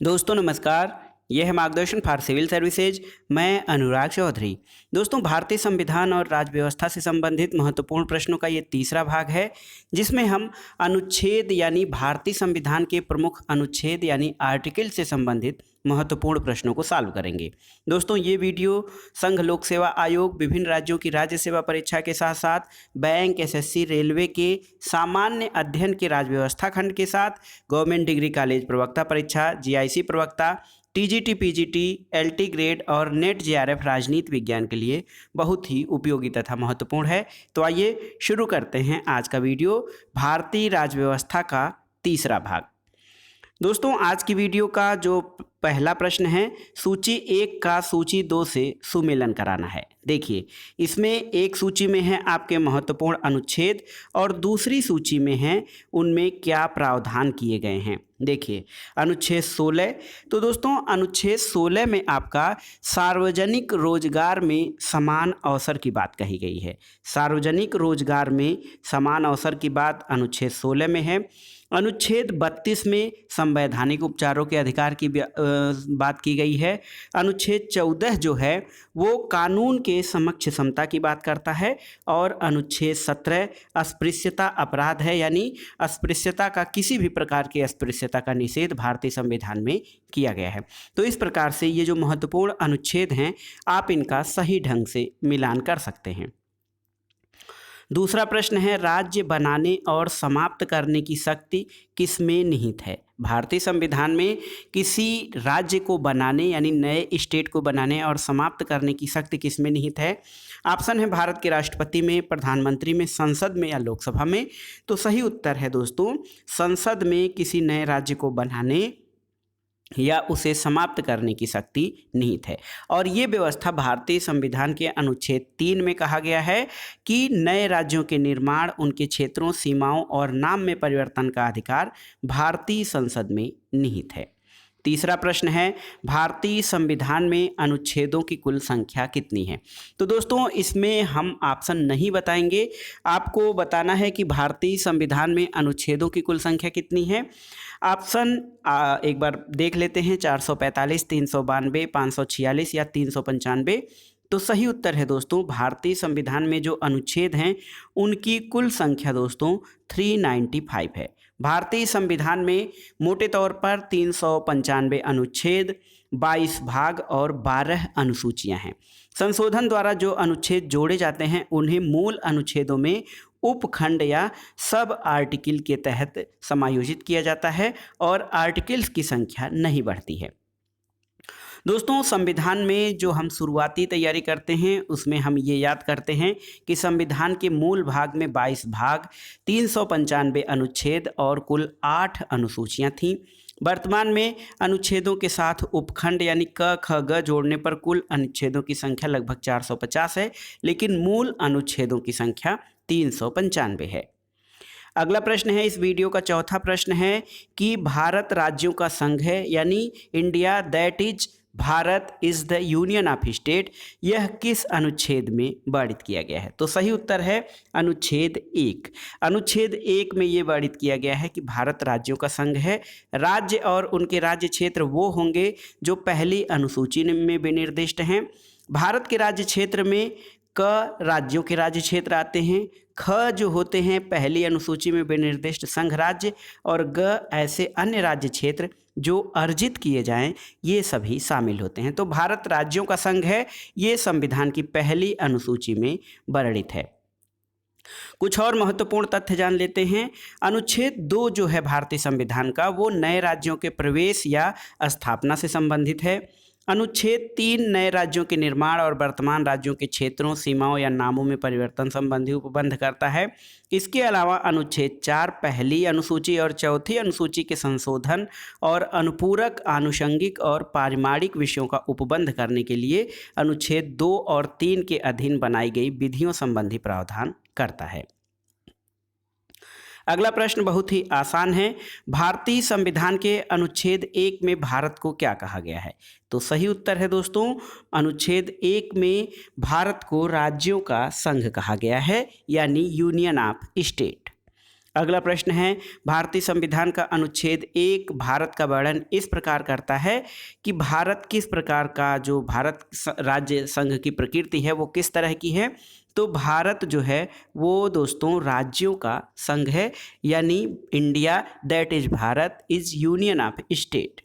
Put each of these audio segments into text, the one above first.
दोस्तों नमस्कार। यह है मार्गदर्शन फॉर सिविल सर्विसेज। मैं अनुराग चौधरी। दोस्तों, भारतीय संविधान और राज्य व्यवस्था से संबंधित महत्वपूर्ण प्रश्नों का ये तीसरा भाग है, जिसमें हम अनुच्छेद यानी भारतीय संविधान के प्रमुख अनुच्छेद यानी आर्टिकल से संबंधित महत्वपूर्ण प्रश्नों को सॉल्व करेंगे। दोस्तों, ये वीडियो संघ लोक सेवा आयोग, विभिन्न राज्यों की राज्य सेवा परीक्षा के साथ साथ बैंक, एसएससी, रेलवे के सामान्य अध्ययन के राज्य व्यवस्था खंड के साथ गवर्नमेंट डिग्री कॉलेज प्रवक्ता परीक्षा, जीआईसी प्रवक्ता, टीजीटी, पीजीटी, एलटी ग्रेड और नेट जेआरएफ राजनीति विज्ञान के लिए बहुत ही उपयोगी तथा महत्वपूर्ण है। तो आइए शुरू करते हैं आज का वीडियो, भारतीय राज्य व्यवस्था का तीसरा भाग। दोस्तों, आज की वीडियो का जो पहला प्रश्न है, सूची 1 का सूची 2 से सुमेलन कराना है। देखिए, इसमें एक सूची में है आपके महत्वपूर्ण अनुच्छेद और दूसरी सूची में है उनमें क्या प्रावधान किए गए हैं। देखिए, अनुच्छेद 16। तो दोस्तों, अनुच्छेद 16 में आपका सार्वजनिक रोजगार में समान अवसर की बात कही गई है। सार्वजनिक रोजगार में समान अवसर की बात अनुच्छेद 16 में है। अनुच्छेद 32 में संवैधानिक उपचारों के अधिकार की बात की गई है। अनुच्छेद 14 जो है वो कानून के समक्ष समता की बात करता है और अनुच्छेद 17 अस्पृश्यता अपराध है, यानी अस्पृश्यता का, किसी भी प्रकार की अस्पृश्यता का निषेध भारतीय संविधान में किया गया है। तो इस प्रकार से ये जो महत्वपूर्ण अनुच्छेद हैं, आप इनका सही ढंग से मिलान कर सकते हैं। दूसरा प्रश्न है, राज्य बनाने और समाप्त करने की शक्ति किसमें निहित है। भारतीय संविधान में किसी राज्य को बनाने यानी नए स्टेट को बनाने और समाप्त करने की शक्ति किसमें निहित है। ऑप्शन है भारत के राष्ट्रपति में, प्रधानमंत्री में, संसद में या लोकसभा में। तो सही उत्तर है दोस्तों, संसद में किसी नए राज्य को बनाने या उसे समाप्त करने की शक्ति निहित है। और ये व्यवस्था भारतीय संविधान के अनुच्छेद 3 में कहा गया है कि नए राज्यों के निर्माण, उनके क्षेत्रों, सीमाओं और नाम में परिवर्तन का अधिकार भारतीय संसद में निहित है। तीसरा प्रश्न है, भारतीय संविधान में अनुच्छेदों की कुल संख्या कितनी है। तो दोस्तों, इसमें हम ऑप्शन नहीं बताएंगे, आपको बताना है कि भारतीय संविधान में अनुच्छेदों की कुल संख्या कितनी है। ऑप्शन एक बार देख लेते हैं, 445, 392, 546 या 395। तो सही उत्तर है दोस्तों, भारतीय संविधान में जो अनुच्छेद हैं उनकी कुल संख्या दोस्तों 395 है। भारतीय संविधान में मोटे तौर पर 395 अनुच्छेद, 22 भाग और 12 अनुसूचियां हैं। संशोधन द्वारा जो अनुच्छेद जोड़े जाते हैं उन्हें मूल अनुच्छेदों में उपखंड या सब आर्टिकल के तहत समायोजित किया जाता है और आर्टिकल्स की संख्या नहीं बढ़ती है। दोस्तों, संविधान में जो हम शुरुआती तैयारी करते हैं उसमें हम ये याद करते हैं कि संविधान के मूल भाग में 22 भाग, 395 अनुच्छेद और कुल 8 अनुसूचियां थीं। वर्तमान में अनुच्छेदों के साथ उपखंड यानी क, ख, ग जोड़ने पर कुल अनुच्छेदों की संख्या लगभग 450 है, लेकिन मूल अनुच्छेदों की संख्या 395 है। अगला प्रश्न है, इस वीडियो का चौथा प्रश्न है कि भारत राज्यों का संघ है, यानी India that is Bharat is the union of state, यह किस अनुच्छेद में वर्णित किया गया है। तो सही उत्तर है अनुच्छेद 1। अनुच्छेद 1 में ये वर्णित किया गया है कि भारत राज्यों का संघ है। राज्य और उनके राज्य क्षेत्र वो होंगे जो पहली अनुसूची में विनिर्दिष्ट हैं। भारत के राज्य क्षेत्र में क राज्यों के राज्य क्षेत्र आते हैं, ख जो होते हैं पहली अनुसूची में विनिर्दिष्ट संघ राज्य, और ग ऐसे अन्य राज्य क्षेत्र जो अर्जित किए जाएं, ये सभी शामिल होते हैं। तो भारत राज्यों का संघ है, ये संविधान की पहली अनुसूची में वर्णित है। कुछ और महत्वपूर्ण तथ्य जान लेते हैं। अनुच्छेद 2 जो है भारतीय संविधान का, वो नए राज्यों के प्रवेश या स्थापना से संबंधित है। अनुच्छेद 3 नए राज्यों के निर्माण और वर्तमान राज्यों के क्षेत्रों, सीमाओं या नामों में परिवर्तन संबंधी उपबंध करता है। इसके अलावा अनुच्छेद 4 पहली अनुसूची और चौथी अनुसूची के संशोधन और अनुपूरक, आनुषंगिक और पारिमाणिक विषयों का उपबंध करने के लिए अनुच्छेद 2 और 3 के अधीन बनाई गई विधियों संबंधी प्रावधान करता है। अगला प्रश्न बहुत ही आसान है, भारतीय संविधान के अनुच्छेद 1 में भारत को क्या कहा गया है। तो सही उत्तर है दोस्तों, अनुच्छेद 1 में भारत को राज्यों का संघ कहा गया है, यानी यूनियन ऑफ स्टेट। अगला प्रश्न है, भारतीय संविधान का अनुच्छेद 1 भारत का वर्णन इस प्रकार करता है कि भारत किस प्रकार का, जो भारत राज्य संघ की प्रकृति है वो किस तरह की है। तो भारत जो है वो दोस्तों राज्यों का संघ है, यानी India that is Bharat is union of state.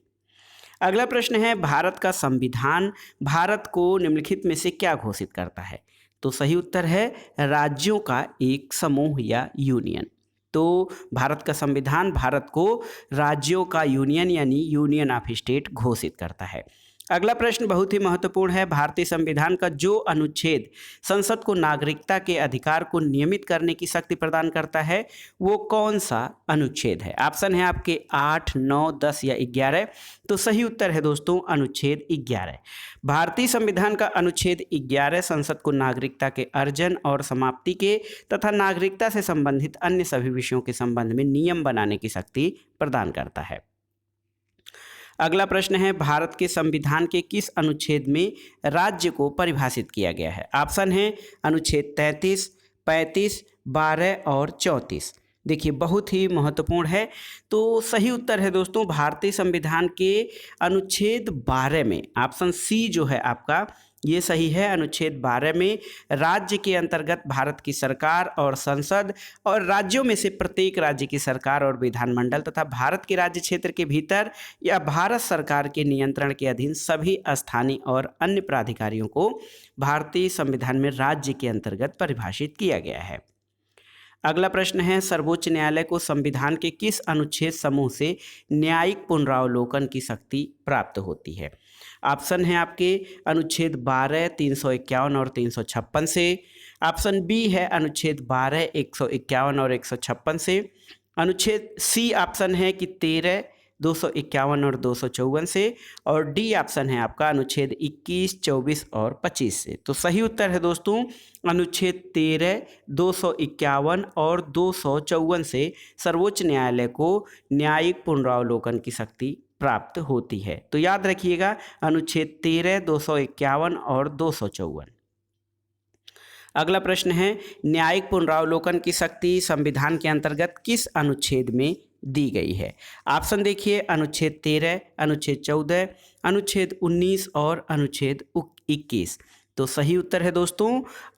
अगला प्रश्न है, भारत का संविधान भारत को निम्नलिखित में से क्या घोषित करता है। तो सही उत्तर है राज्यों का एक समूह या यूनियन। तो भारत का संविधान भारत को राज्यों का यूनियन यानी यूनियन ऑफ स्टेट घोषित करता है। अगला प्रश्न बहुत ही महत्वपूर्ण है, भारतीय संविधान का जो अनुच्छेद संसद को नागरिकता के अधिकार को नियमित करने की शक्ति प्रदान करता है वो कौन सा अनुच्छेद है। ऑप्शन है आपके 8, 9, 10 या 11। तो सही उत्तर है दोस्तों अनुच्छेद 11। भारतीय संविधान का अनुच्छेद 11 संसद को नागरिकता के अर्जन और समाप्ति के तथा नागरिकता से संबंधित अन्य सभी विषयों के संबंध में नियम बनाने की शक्ति प्रदान करता है। अगला प्रश्न है, भारत के संविधान के किस अनुच्छेद में राज्य को परिभाषित किया गया है। ऑप्शन है अनुच्छेद 33, 35, 12 और 34। देखिए बहुत ही महत्वपूर्ण है। तो सही उत्तर है दोस्तों भारतीय संविधान के अनुच्छेद 12 में, ऑप्शन सी जो है आपका ये सही है। अनुच्छेद 12 में राज्य के अंतर्गत भारत की सरकार और संसद और राज्यों में से प्रत्येक राज्य की सरकार और विधानमंडल तथा भारत के राज्य क्षेत्र के भीतर या भारत सरकार के नियंत्रण के अधीन सभी स्थानीय और अन्य प्राधिकारियों को भारतीय संविधान में राज्य के अंतर्गत परिभाषित किया गया है। अगला प्रश्न है, सर्वोच्च न्यायालय को संविधान के किस अनुच्छेद समूह से न्यायिक पुनरावलोकन की शक्ति प्राप्त होती है। ऑप्शन है आपके अनुच्छेद 12, 351 और 356 से। ऑप्शन बी है अनुच्छेद 12, 151 और 156 से। अनुच्छेद सी ऑप्शन है कि 13, 251 और 254 से। और डी ऑप्शन है आपका अनुच्छेद 21, 24 और 25 से। तो सही उत्तर है दोस्तों अनुच्छेद 13, 251 और 254 से सर्वोच्च न्यायालय को न्यायिक पुनरावलोकन की शक्ति प्राप्त होती है। तो याद रखिएगा अनुच्छेद 13, 251 और 254। अगला प्रश्न है, न्यायिक पुनरावलोकन की शक्ति संविधान के अंतर्गत किस अनुच्छेद में दी गई है। ऑप्शन देखिए अनुच्छेद 13, अनुच्छेद 14, अनुच्छेद 19 और अनुच्छेद 21। तो सही उत्तर है दोस्तों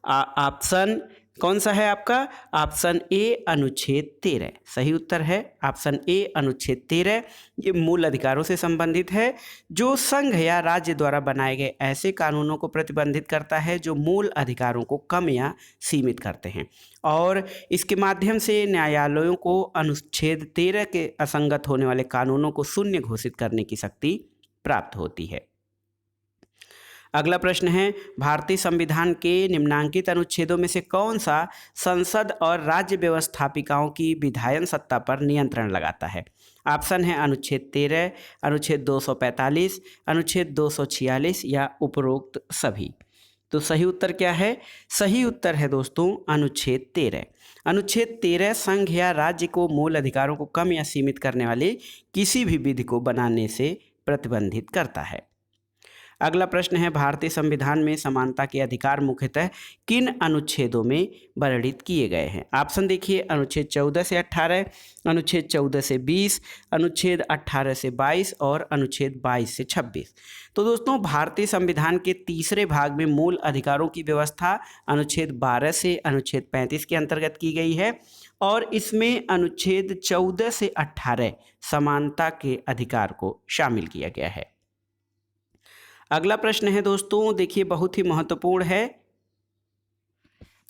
ऑप्शन कौन सा है आपका, ऑप्शन ए अनुच्छेद 13 सही उत्तर है। ऑप्शन ए अनुच्छेद 13 ये मूल अधिकारों से संबंधित है, जो संघ या राज्य द्वारा बनाए गए ऐसे कानूनों को प्रतिबंधित करता है जो मूल अधिकारों को कम या सीमित करते हैं, और इसके माध्यम से न्यायालयों को अनुच्छेद 13 के असंगत होने वाले कानूनों को शून्य घोषित करने की शक्ति प्राप्त होती है। अगला प्रश्न है, भारतीय संविधान के निम्नांकित अनुच्छेदों में से कौन सा संसद और राज्य व्यवस्थापिकाओं की विधायन सत्ता पर नियंत्रण लगाता है। ऑप्शन है अनुच्छेद 13, अनुच्छेद 245, अनुच्छेद 246 या उपरोक्त सभी। तो सही उत्तर क्या है, सही उत्तर है दोस्तों अनुच्छेद 13। अनुच्छेद 13 संघ या राज्य को मूल अधिकारों को कम या सीमित करने वाले किसी भी विधि को बनाने से प्रतिबंधित करता है। अगला प्रश्न है, भारतीय संविधान में समानता के अधिकार मुख्यतः किन अनुच्छेदों में वर्णित किए गए हैं। ऑप्शन देखिए अनुच्छेद 14 से 18, अनुच्छेद 14 से 20, अनुच्छेद 18 से 22 और अनुच्छेद 22 से 26। तो दोस्तों भारतीय संविधान के तीसरे भाग में मूल अधिकारों की व्यवस्था अनुच्छेद 12 से अनुच्छेद 35 के अंतर्गत की गई है, और इसमें अनुच्छेद 14 से 18 समानता के अधिकार को शामिल किया गया है। अगला प्रश्न है दोस्तों, देखिए बहुत ही महत्वपूर्ण है।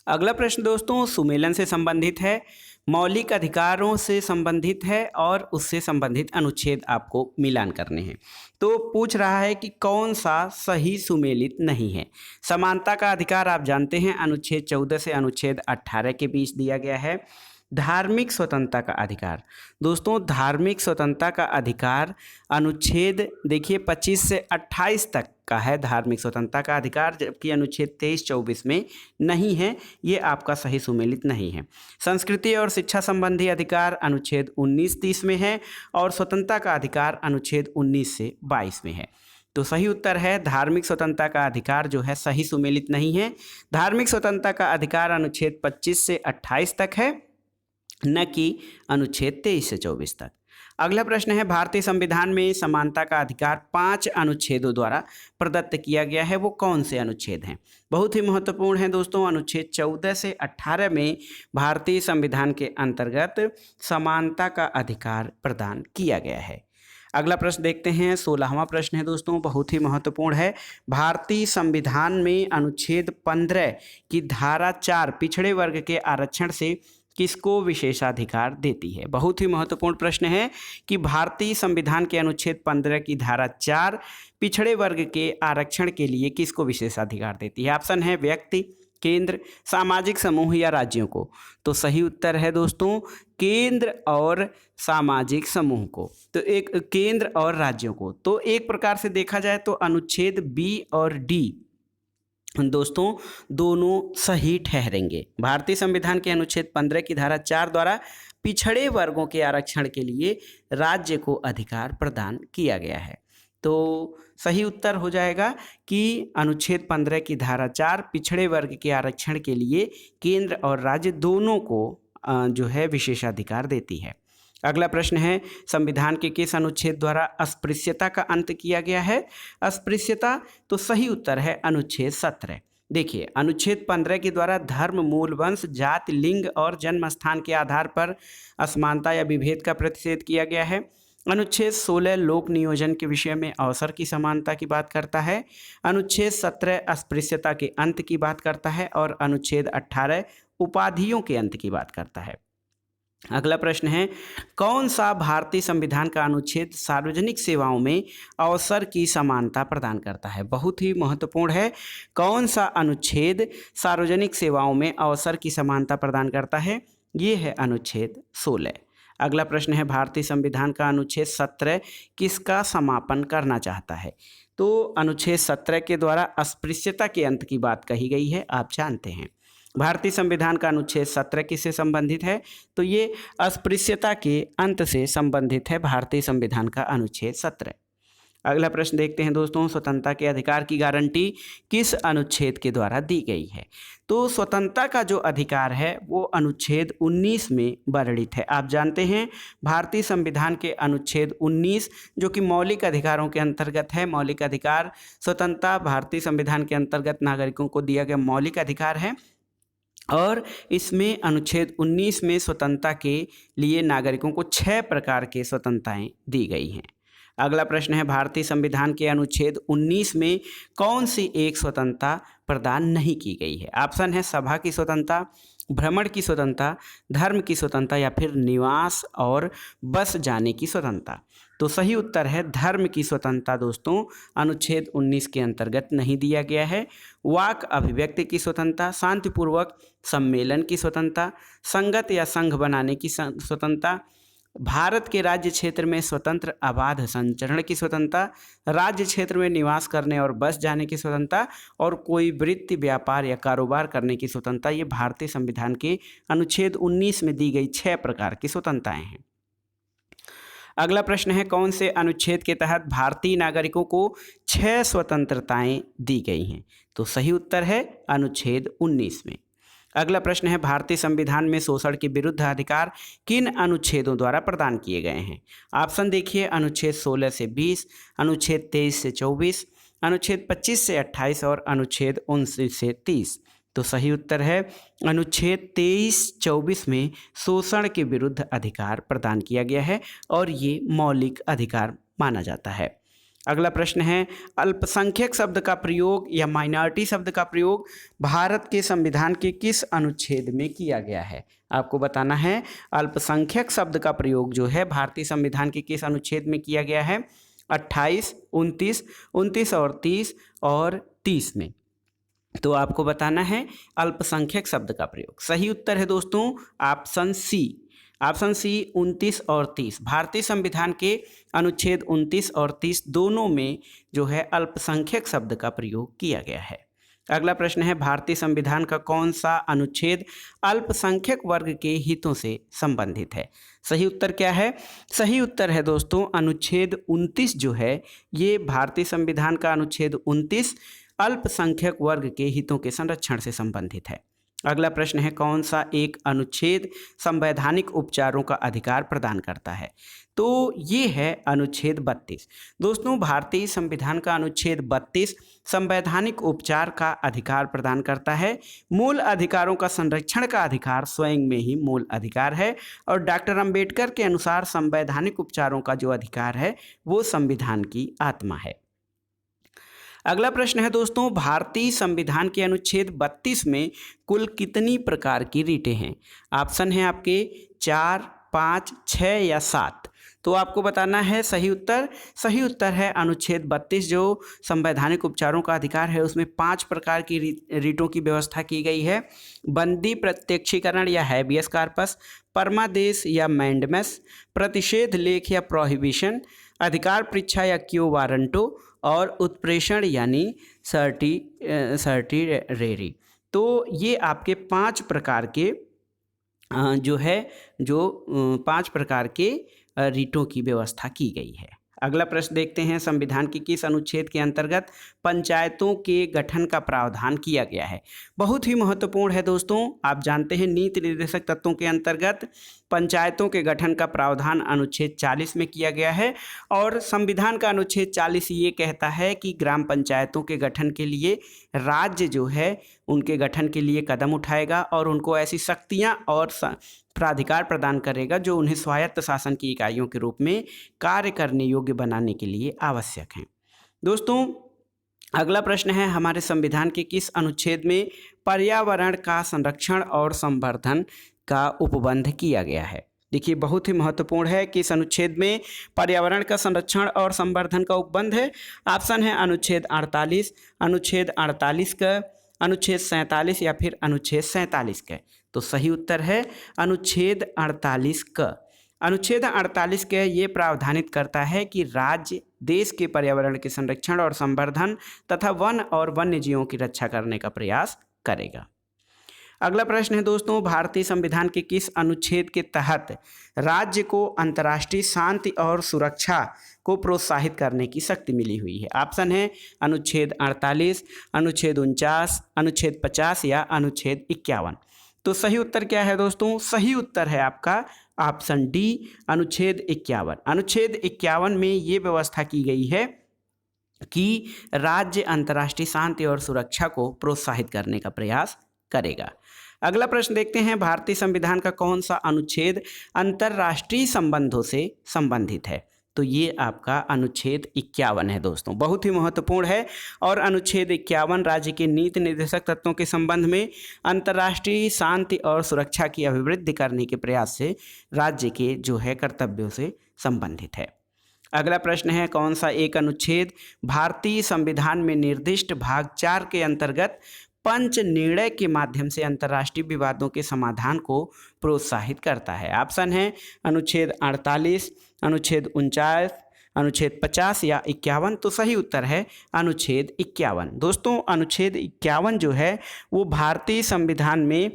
अगला प्रश्न दोस्तों सुमेलन से संबंधित है, मौलिक अधिकारों से संबंधित है और उससे संबंधित अनुच्छेद आपको मिलान करने हैं। तो पूछ रहा है कि कौन सा सही सुमेलित नहीं है। समानता का अधिकार आप जानते हैं अनुच्छेद 14 से अनुच्छेद 18 के बीच दिया गया है। धार्मिक स्वतंत्रता का अधिकार, दोस्तों धार्मिक स्वतंत्रता का अधिकार अनुच्छेद देखिए 25 से 28 तक का है धार्मिक स्वतंत्रता का अधिकार, जबकि अनुच्छेद 23-24 में नहीं है, ये आपका सही सुमेलित नहीं है। संस्कृति और शिक्षा संबंधी अधिकार अनुच्छेद 19-30 में है, और स्वतंत्रता का अधिकार अनुच्छेद 19 से 22 में है। तो सही उत्तर है धार्मिक स्वतंत्रता का अधिकार जो है सही सुमेलित नहीं है। धार्मिक स्वतंत्रता का अधिकार अनुच्छेद 25 से 28 तक है, न कि अनुच्छेद 23 से 24 तक। अगला प्रश्न है, भारतीय संविधान में समानता का अधिकार 5 अनुच्छेदों द्वारा प्रदत्त किया गया है, वो कौन से अनुच्छेद हैं? बहुत ही महत्वपूर्ण है दोस्तों। अनुच्छेद 14 से 18 में भारतीय संविधान के अंतर्गत समानता का अधिकार प्रदान किया गया है। अगला प्रश्न देखते हैं, 16वां प्रश्न है दोस्तों, बहुत ही महत्वपूर्ण है। भारतीय संविधान में अनुच्छेद 15 की धारा 4 पिछड़े वर्ग के आरक्षण से किसको विशेषाधिकार देती है? बहुत ही महत्वपूर्ण प्रश्न है कि भारतीय संविधान के अनुच्छेद 15 की धारा 4 पिछड़े वर्ग के आरक्षण के लिए किसको विशेषाधिकार देती है? ऑप्शन है व्यक्ति, केंद्र, सामाजिक समूह या राज्यों को। तो सही उत्तर है दोस्तों केंद्र और सामाजिक समूह को। तो एक केंद्र और राज्यों को। तो एक प्रकार से देखा जाए तो अनुच्छेद बी और डी दोस्तों दोनों सही ठहरेंगे। भारतीय संविधान के अनुच्छेद 15 की धारा 4 द्वारा पिछड़े वर्गों के आरक्षण के लिए राज्य को अधिकार प्रदान किया गया है। तो सही उत्तर हो जाएगा कि अनुच्छेद 15 की धारा 4 पिछड़े वर्ग के आरक्षण के लिए केंद्र और राज्य दोनों को जो है विशेषाधिकार देती है। अगला प्रश्न है, संविधान के किस अनुच्छेद द्वारा अस्पृश्यता का अंत किया गया है? अस्पृश्यता, तो सही उत्तर है अनुच्छेद 17। देखिए, अनुच्छेद 15 के द्वारा धर्म, मूल, वंश, जाति, लिंग और जन्म स्थान के आधार पर असमानता या विभेद का प्रतिषेध किया गया है। अनुच्छेद 16 लोक नियोजन के विषय में अवसर की समानता की बात करता है। अनुच्छेद 17 अस्पृश्यता के अंत की बात करता है और अनुच्छेद 18 उपाधियों के अंत की बात करता है। अगला प्रश्न है, कौन सा भारतीय संविधान का अनुच्छेद सार्वजनिक सेवाओं में अवसर की समानता प्रदान करता है? बहुत ही महत्वपूर्ण है। कौन सा अनुच्छेद सार्वजनिक सेवाओं में अवसर की समानता प्रदान करता है? ये है अनुच्छेद 16। अगला प्रश्न है, भारतीय संविधान का अनुच्छेद 17 किसका समापन करना चाहता है? तो अनुच्छेद 17 के द्वारा अस्पृश्यता के अंत की बात कही गई है, आप जानते हैं। भारतीय संविधान का अनुच्छेद 17 किससे संबंधित है? तो ये अस्पृश्यता के अंत से संबंधित है भारतीय संविधान का अनुच्छेद 17। अगला प्रश्न देखते हैं दोस्तों, स्वतंत्रता के अधिकार की गारंटी किस अनुच्छेद के द्वारा दी गई है? तो स्वतंत्रता का जो अधिकार है वो अनुच्छेद 19 में वर्णित है। आप जानते हैं भारतीय संविधान के अनुच्छेद 19 जो कि मौलिक अधिकारों के अंतर्गत है। मौलिक अधिकार, स्वतंत्रता भारतीय संविधान के अंतर्गत नागरिकों को दिया गया मौलिक अधिकार है और इसमें अनुच्छेद 19 में स्वतंत्रता के लिए नागरिकों को 6 प्रकार के स्वतंत्रताएं दी गई हैं। अगला प्रश्न है, भारतीय संविधान के अनुच्छेद 19 में कौन सी एक स्वतंत्रता प्रदान नहीं की गई है? ऑप्शन है सभा की स्वतंत्रता, भ्रमण की स्वतंत्रता, धर्म की स्वतंत्रता या फिर निवास और बस जाने की स्वतंत्रता। तो सही उत्तर है धर्म की स्वतंत्रता दोस्तों अनुच्छेद 19 के अंतर्गत नहीं दिया गया है। वाक अभिव्यक्ति की स्वतंत्रता, शांतिपूर्वक सम्मेलन की स्वतंत्रता, संगत या संघ बनाने की स्वतंत्रता, भारत के राज्य क्षेत्र में स्वतंत्र अबाध संचरण की स्वतंत्रता, राज्य क्षेत्र में निवास करने और बस जाने की स्वतंत्रता और कोई वृत्ति, व्यापार या कारोबार करने की स्वतंत्रता, ये भारतीय संविधान के अनुच्छेद 19 में दी गई 6 प्रकार की स्वतंत्रताएं हैं। अगला प्रश्न है, कौन से अनुच्छेद के तहत भारतीय नागरिकों को 6 स्वतंत्रताएं दी गई हैं? तो सही उत्तर है अनुच्छेद 19 में। अगला प्रश्न है, भारतीय संविधान में शोषण के विरुद्ध अधिकार किन अनुच्छेदों द्वारा प्रदान किए गए हैं? ऑप्शन देखिए, अनुच्छेद 16 से 20, अनुच्छेद 23 से 24, अनुच्छेद 25 से 28 और अनुच्छेद 29 से 30। तो सही उत्तर है अनुच्छेद 23-24 में शोषण के विरुद्ध अधिकार प्रदान किया गया है और ये मौलिक अधिकार माना जाता है। अगला प्रश्न है, अल्पसंख्यक शब्द का प्रयोग या माइनॉरिटी शब्द का प्रयोग भारत के संविधान के किस अनुच्छेद में किया गया है? आपको बताना है अल्पसंख्यक शब्द का प्रयोग जो है भारतीय संविधान के किस अनुच्छेद में किया गया है? 28, 29, 29 और 30 में। तो आपको बताना है अल्पसंख्यक शब्द का प्रयोग। सही उत्तर है दोस्तों ऑप्शन सी। ऑप्शन सी 29 और 30। भारतीय संविधान के अनुच्छेद 29 और 30 दोनों में जो है अल्पसंख्यक शब्द का प्रयोग किया गया है। अगला प्रश्न है, भारतीय संविधान का कौन सा अनुच्छेद अल्पसंख्यक वर्ग के हितों से संबंधित है? सही उत्तर क्या है? सही उत्तर है दोस्तों अनुच्छेद 29 जो है ये भारतीय संविधान का अनुच्छेद 29 अल्पसंख्यक वर्ग के हितों के संरक्षण से संबंधित है। अगला प्रश्न है, कौन सा एक अनुच्छेद संवैधानिक उपचारों का अधिकार प्रदान करता है? तो ये है अनुच्छेद 32। दोस्तों, भारतीय संविधान का अनुच्छेद 32 संवैधानिक उपचार का अधिकार प्रदान करता है। मूल अधिकारों का संरक्षण का अधिकार स्वयं में ही मूल अधिकार है और डॉक्टर अंबेडकर के अनुसार संवैधानिक उपचारों का जो अधिकार है वो संविधान की आत्मा है। अगला प्रश्न है दोस्तों, भारतीय संविधान के अनुच्छेद 32 में कुल कितनी प्रकार की रीटें हैं? ऑप्शन है आपके 4, 5, 6 या 7। तो आपको बताना है सही उत्तर। सही उत्तर है अनुच्छेद 32 जो संवैधानिक उपचारों का अधिकार है उसमें 5 प्रकार की रीटों की व्यवस्था की गई है। बंदी प्रत्यक्षीकरण या हैबियस कार्पस, परमादेश या मैंडमस, प्रतिषेध लेख या प्रोहिबिशन, अधिकार परीक्षा या क्यो वारंटो और उत्प्रेषण यानी सर्टिरेरी। तो ये आपके 5 प्रकार के जो 5 प्रकार के रीटों की व्यवस्था की गई है। अगला प्रश्न देखते हैं, संविधान के किस अनुच्छेद के अंतर्गत पंचायतों के गठन का प्रावधान किया गया है? बहुत ही महत्वपूर्ण है दोस्तों। आप जानते हैं नीति निर्देशक तत्वों के अंतर्गत पंचायतों के गठन का प्रावधान अनुच्छेद 40 में किया गया है और संविधान का अनुच्छेद 40 ये कहता है कि ग्राम पंचायतों के गठन के लिए राज्य जो है उनके गठन के लिए कदम उठाएगा और उनको ऐसी शक्तियाँ और प्राधिकार प्रदान करेगा जो उन्हें स्वायत्त शासन की इकाइयों के रूप में कार्य करने योग्य बनाने के लिए आवश्यक हैं। दोस्तों, अगला प्रश्न है, हमारे संविधान के किस अनुच्छेद में पर्यावरण का संरक्षण और संवर्धन का उपबंध किया गया है? देखिए, बहुत ही महत्वपूर्ण है कि इस अनुच्छेद में पर्यावरण का संरक्षण और संवर्धन का उपबंध है। ऑप्शन है अनुच्छेद 48, अनुच्छेद 48 का, अनुच्छेद 47 या फिर अनुच्छेद 47 का। तो सही उत्तर है अनुच्छेद 48 का। अनुच्छेद 48 के ये प्रावधानित करता है कि राज्य देश के पर्यावरण के संरक्षण और संवर्धन तथा वन और वन्य जीवों की रक्षा करने का प्रयास करेगा। अगला प्रश्न है दोस्तों, भारतीय संविधान के किस अनुच्छेद के तहत राज्य को अंतर्राष्ट्रीय शांति और सुरक्षा को प्रोत्साहित करने की शक्ति मिली हुई है? ऑप्शन है अनुच्छेद 48, अनुच्छेद 49, अनुच्छेद 50 या अनुच्छेद 51। तो सही उत्तर क्या है दोस्तों? सही उत्तर है आपका ऑप्शन डी, अनुच्छेद 51। अनुच्छेद 51 में ये व्यवस्था की गई है कि राज्य अंतर्राष्ट्रीय शांति और सुरक्षा को प्रोत्साहित करने का प्रयास करेगा। अगला प्रश्न देखते हैं, भारतीय संविधान का कौन सा अनुच्छेद अंतर्राष्ट्रीय संबंधों से संबंधित है? तो ये आपका अनुच्छेद 51 है दोस्तों, बहुत ही महत्वपूर्ण है। और अनुच्छेद 51 राज्य के नीति निर्देशक तत्वों के संबंध में अंतर्राष्ट्रीय शांति और सुरक्षा की अभिवृद्धि करने के प्रयास से राज्य के जो है कर्तव्यों से संबंधित है। अगला प्रश्न है, कौन सा एक अनुच्छेद भारतीय संविधान में निर्दिष्ट भाग 4 के अंतर्गत पंच निर्णय के माध्यम से अंतर्राष्ट्रीय विवादों के समाधान को प्रोत्साहित करता है? ऑप्शन है अनुच्छेद 48, अनुच्छेद 49, अनुच्छेद 50 या 51। तो सही उत्तर है अनुच्छेद 51। दोस्तों, अनुच्छेद 51 जो है वो भारतीय संविधान में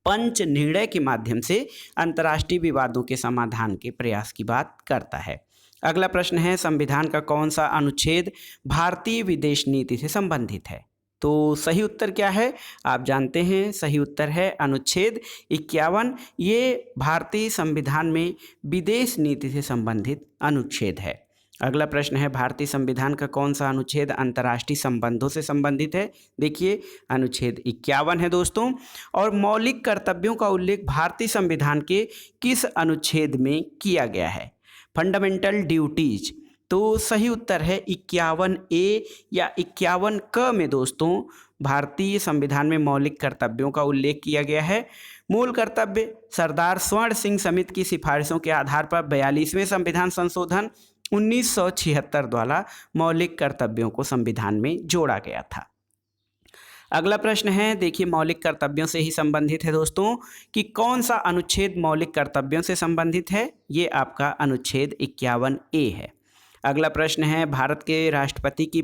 पंच निर्णय के माध्यम से अंतर्राष्ट्रीय विवादों के समाधान के प्रयास की बात करता है। अगला प्रश्न है, संविधान का कौन सा अनुच्छेद भारतीय विदेश नीति से संबंधित है? तो सही उत्तर क्या है? आप जानते हैं सही उत्तर है अनुच्छेद 51। ये भारतीय संविधान में विदेश नीति से संबंधित अनुच्छेद है। अगला प्रश्न है, भारतीय संविधान का कौन सा अनुच्छेद अंतर्राष्ट्रीय संबंधों से संबंधित है? देखिए, अनुच्छेद 51 है दोस्तों। और मौलिक कर्तव्यों का उल्लेख भारतीय संविधान के किस अनुच्छेद में किया गया है? Fundamental duties. तो सही उत्तर है 51A या 51 क में दोस्तों भारतीय संविधान में मौलिक कर्तव्यों का उल्लेख किया गया है। मूल कर्तव्य सरदार स्वर्ण सिंह समिति की सिफारिशों के आधार पर 42वें संविधान संशोधन 1976 द्वारा मौलिक कर्तव्यों को संविधान में जोड़ा गया था। अगला प्रश्न है, देखिए मौलिक कर्तव्यों से ही संबंधित है दोस्तों कि कौन सा अनुच्छेद मौलिक कर्तव्यों से संबंधित है? ये आपका अनुच्छेद 51A है। अगला प्रश्न है, भारत के राष्ट्रपति की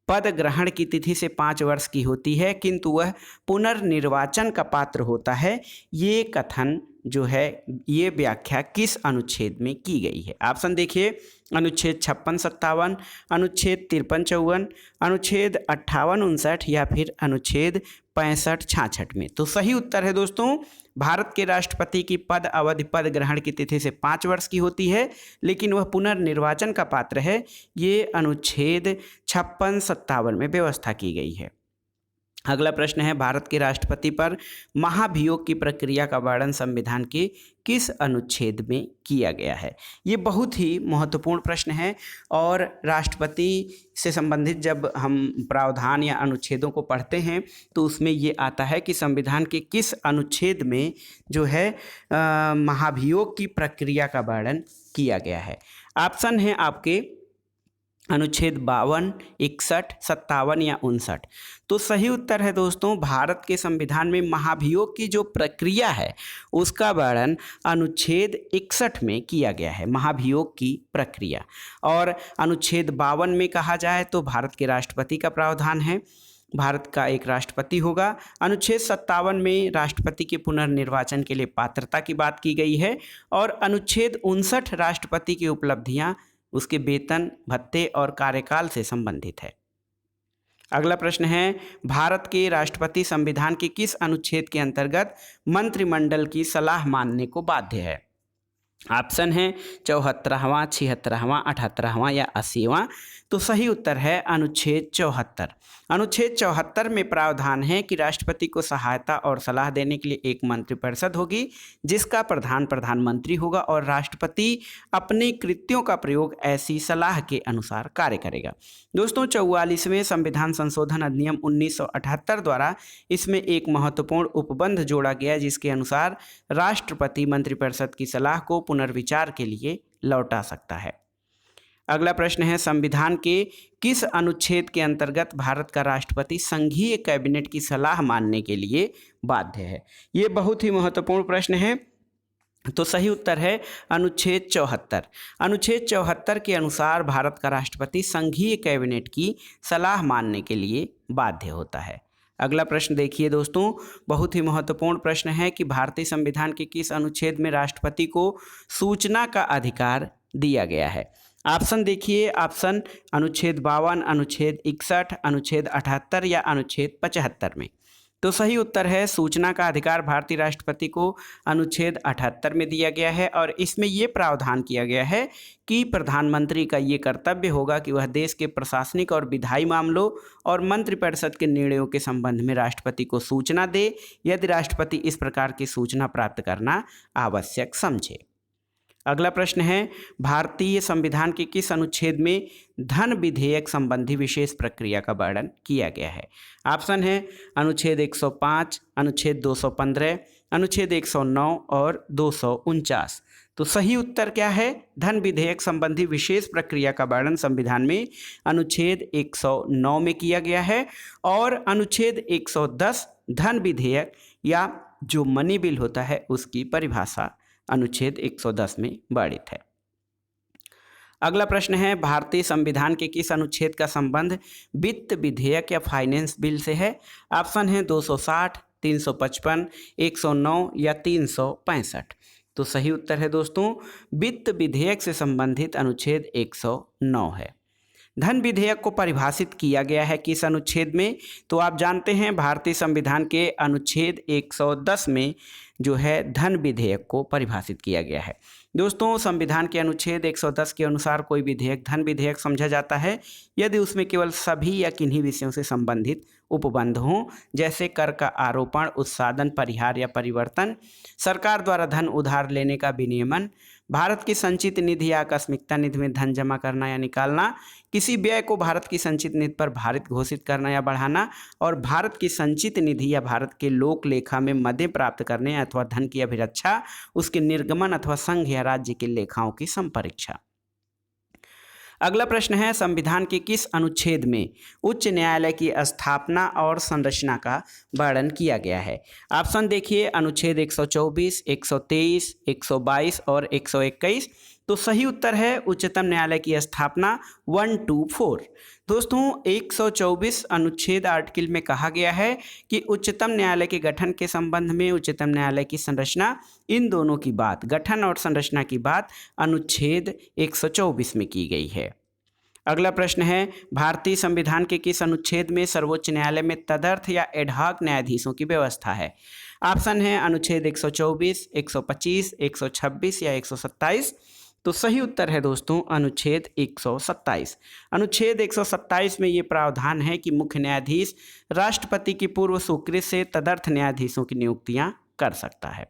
पद ग्रहण की तिथि से 5 वर्ष की होती है किंतु वह पुनर्निर्वाचन का पात्र होता है। ये कथन जो है ये व्याख्या किस अनुच्छेद में की गई है? ऑप्शन देखिए, अनुच्छेद 56-57, अनुच्छेद 53-54, अनुच्छेद 58-59 या फिर अनुच्छेद 65-66 में। तो सही उत्तर है दोस्तों, भारत के राष्ट्रपति की पद अवधि पद ग्रहण की तिथि से 5 वर्ष की होती है, लेकिन वह पुनर्निर्वाचन का पात्र है। ये अनुच्छेद 56-57 में व्यवस्था की गई है। अगला प्रश्न है, भारत के राष्ट्रपति पर महाभियोग की प्रक्रिया का वर्णन संविधान के किस अनुच्छेद में किया गया है? ये बहुत ही महत्वपूर्ण प्रश्न है और राष्ट्रपति से संबंधित जब हम प्रावधान या अनुच्छेदों को पढ़ते हैं तो उसमें ये आता है कि संविधान के किस अनुच्छेद में जो है महाभियोग की प्रक्रिया का वर्णन किया गया है। ऑप्शन है आपके अनुच्छेद 52, 61, 57 या 59। तो सही उत्तर है दोस्तों, भारत के संविधान में महाभियोग की जो प्रक्रिया है उसका वर्णन अनुच्छेद 61 में किया गया है, महाभियोग की प्रक्रिया। और अनुच्छेद 52 में कहा जाए तो भारत के राष्ट्रपति का प्रावधान है, भारत का एक राष्ट्रपति होगा। अनुच्छेद 57 में राष्ट्रपति के पुनर्निर्वाचन के लिए पात्रता की बात की गई है और अनुच्छेद 59 राष्ट्रपति की उपलब्धियां, उसके वेतन, भत्ते और कार्यकाल से संबंधित है। अगला प्रश्न है, भारत के राष्ट्रपति संविधान के किस अनुच्छेद के अंतर्गत मंत्रिमंडल की सलाह मानने को बाध्य है? ऑप्शन है 74वां, 76वां, 78वां या 80वां। तो सही उत्तर है अनुच्छेद 74। अनुच्छेद 74 में प्रावधान है कि राष्ट्रपति को सहायता और सलाह देने के लिए एक मंत्रिपरिषद होगी जिसका प्रधान प्रधानमंत्री होगा और राष्ट्रपति अपने कृत्यों का प्रयोग ऐसी सलाह के अनुसार कार्य करेगा। दोस्तों 44वें संविधान संशोधन अधिनियम 1978 द्वारा इसमें एक महत्वपूर्ण उपबंध जोड़ा गया जिसके अनुसार राष्ट्रपति मंत्रिपरिषद की सलाह को पुनर्विचार के लिए लौटा सकता है। अगला प्रश्न है, संविधान के किस अनुच्छेद के अंतर्गत भारत का राष्ट्रपति संघीय कैबिनेट की सलाह मानने के लिए बाध्य है? ये बहुत ही महत्वपूर्ण प्रश्न है। तो सही उत्तर है अनुच्छेद 74। अनुच्छेद 74 के अनुसार भारत का राष्ट्रपति संघीय कैबिनेट की सलाह मानने के लिए बाध्य होता है। अगला प्रश्न देखिए दोस्तों, बहुत ही महत्वपूर्ण प्रश्न है कि भारतीय संविधान के किस अनुच्छेद में राष्ट्रपति को सूचना का अधिकार दिया गया है? ऑप्शन देखिए, ऑप्शन अनुच्छेद 52, अनुच्छेद 61, अनुच्छेद 78 या अनुच्छेद 75 में। तो सही उत्तर है सूचना का अधिकार भारतीय राष्ट्रपति को अनुच्छेद 78 में दिया गया है और इसमें ये प्रावधान किया गया है कि प्रधानमंत्री का ये कर्तव्य होगा कि वह देश के प्रशासनिक और विधायी मामलों और मंत्रिपरिषद के निर्णयों के संबंध में राष्ट्रपति को सूचना दे यदि राष्ट्रपति इस प्रकार की सूचना प्राप्त करना आवश्यक समझे। अगला प्रश्न है, भारतीय संविधान के किस अनुच्छेद में धन विधेयक संबंधी विशेष प्रक्रिया का वर्णन किया गया है? ऑप्शन है अनुच्छेद 105, अनुच्छेद 215, अनुच्छेद 109 और 249। तो सही उत्तर क्या है? धन विधेयक संबंधी विशेष प्रक्रिया का वर्णन संविधान में अनुच्छेद 109 में किया गया है और अनुच्छेद 110 धन विधेयक या जो मनी बिल होता है उसकी परिभाषा अनुच्छेद 110 में वर्णित है। अगला प्रश्न है, भारतीय संविधान के किस अनुच्छेद का संबंध वित्त विधेयक या फाइनेंस बिल से है? ऑप्शन है 260, 355, 109 या 365। तो सही उत्तर है दोस्तों, वित्त विधेयक से संबंधित अनुच्छेद 109 है। धन विधेयक को परिभाषित किया गया है किस अनुच्छेद में? तो आप जानते हैं भारतीय संविधान के अनुच्छेद 110 में जो है धन विधेयक को परिभाषित किया गया है। दोस्तों संविधान के अनुच्छेद 110 के अनुसार कोई विधेयक धन विधेयक समझा जाता है यदि उसमें केवल सभी या किन्हीं विषयों से संबंधित उपबंध हों, जैसे कर का आरोपण, उत्साधन, परिहार या परिवर्तन, सरकार द्वारा धन उधार लेने का विनियमन, भारत की संचित निधि या आकस्मिकता निधि में धन जमा करना या निकालना, किसी व्यय को भारत की संचित निधि पर भारित घोषित करना या बढ़ाना और भारत की संचित निधि या भारत के लोक लेखा में मदे प्राप्त करने अथवा धन की अभिरक्षा, उसके निर्गमन अथवा संघ या राज्य के लेखाओं की संपरीक्षा। अगला प्रश्न है, संविधान के किस अनुच्छेद में उच्च न्यायालय की स्थापना और संरचना का वर्णन किया गया है? ऑप्शन देखिए, अनुच्छेद 124, 123, 122 और 121। तो सही उत्तर है उच्चतम न्यायालय की स्थापना 124। दोस्तों 124 अनुच्छेद आर्टिकल में कहा गया है कि उच्चतम न्यायालय के गठन के संबंध में उच्चतम न्यायालय की संरचना, इन दोनों की बात, गठन और संरचना की बात अनुच्छेद 124 में की गई है। अगला प्रश्न है, भारतीय संविधान के किस अनुच्छेद में सर्वोच्च न्यायालय में तदर्थ या एडहॉक न्यायाधीशों की व्यवस्था है? ऑप्शन है अनुच्छेद 124, 125, 126 या 127। तो सही उत्तर है दोस्तों अनुच्छेद 127। अनुच्छेद 127 में ये प्रावधान है कि मुख्य न्यायाधीश राष्ट्रपति की पूर्व स्वीकृति से तदर्थ न्यायाधीशों की नियुक्तियां कर सकता है।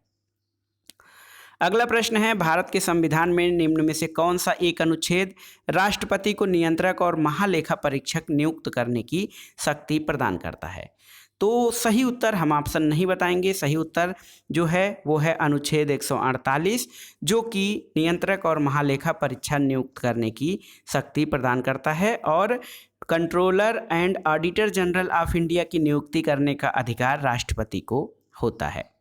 अगला प्रश्न है, भारत के संविधान में निम्न में से कौन सा एक अनुच्छेद राष्ट्रपति को नियंत्रक और महालेखा परीक्षक नियुक्त करने की शक्ति प्रदान करता है? तो सही उत्तर हम ऑप्शन नहीं बताएंगे। सही उत्तर जो है वो है अनुच्छेद 148, जो कि नियंत्रक और महालेखा परीक्षक नियुक्त करने की शक्ति प्रदान करता है और controller and auditor general of India की नियुक्ति करने का अधिकार राष्ट्रपति को होता है।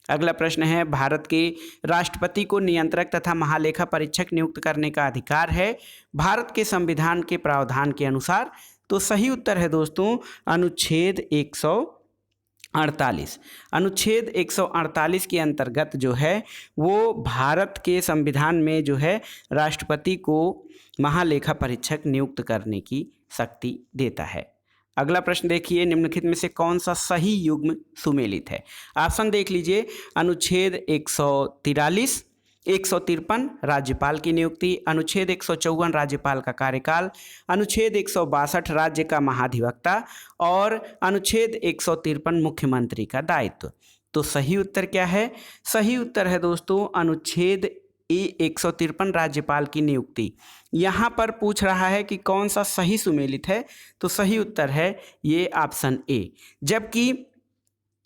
अगला प्रश्न है, भारत के राष्ट्रपति को नियंत्रक तथा महालेखा परीक्षक नियुक्त करने का अधिकार है भारत के संविधान के प्रावधान के अनुसार? तो सही उत्तर है दोस्तों अनुच्छेद 148। अनुच्छेद 148 के अंतर्गत जो है वो भारत के संविधान में जो है राष्ट्रपति को महालेखा परीक्षक नियुक्त करने की शक्ति देता है। अगला प्रश्न देखिए, निम्नलिखित में से कौन सा सही युग्म सुमेलित है? ऑप्शन देख लीजिए, अनुच्छेद 143, 153 राज्यपाल की नियुक्ति, अनुच्छेद 154 राज्यपाल का कार्यकाल, अनुच्छेद 162 राज्य का महाधिवक्ता और अनुच्छेद 153 मुख्यमंत्री का दायित्व। तो सही उत्तर क्या है? सही उत्तर है दोस्तों अनुच्छेद 153 राज्यपाल की नियुक्ति। यहाँ पर पूछ रहा है कि कौन सा सही सुमेलित है, तो सही उत्तर है ये ऑप्शन ए। जबकि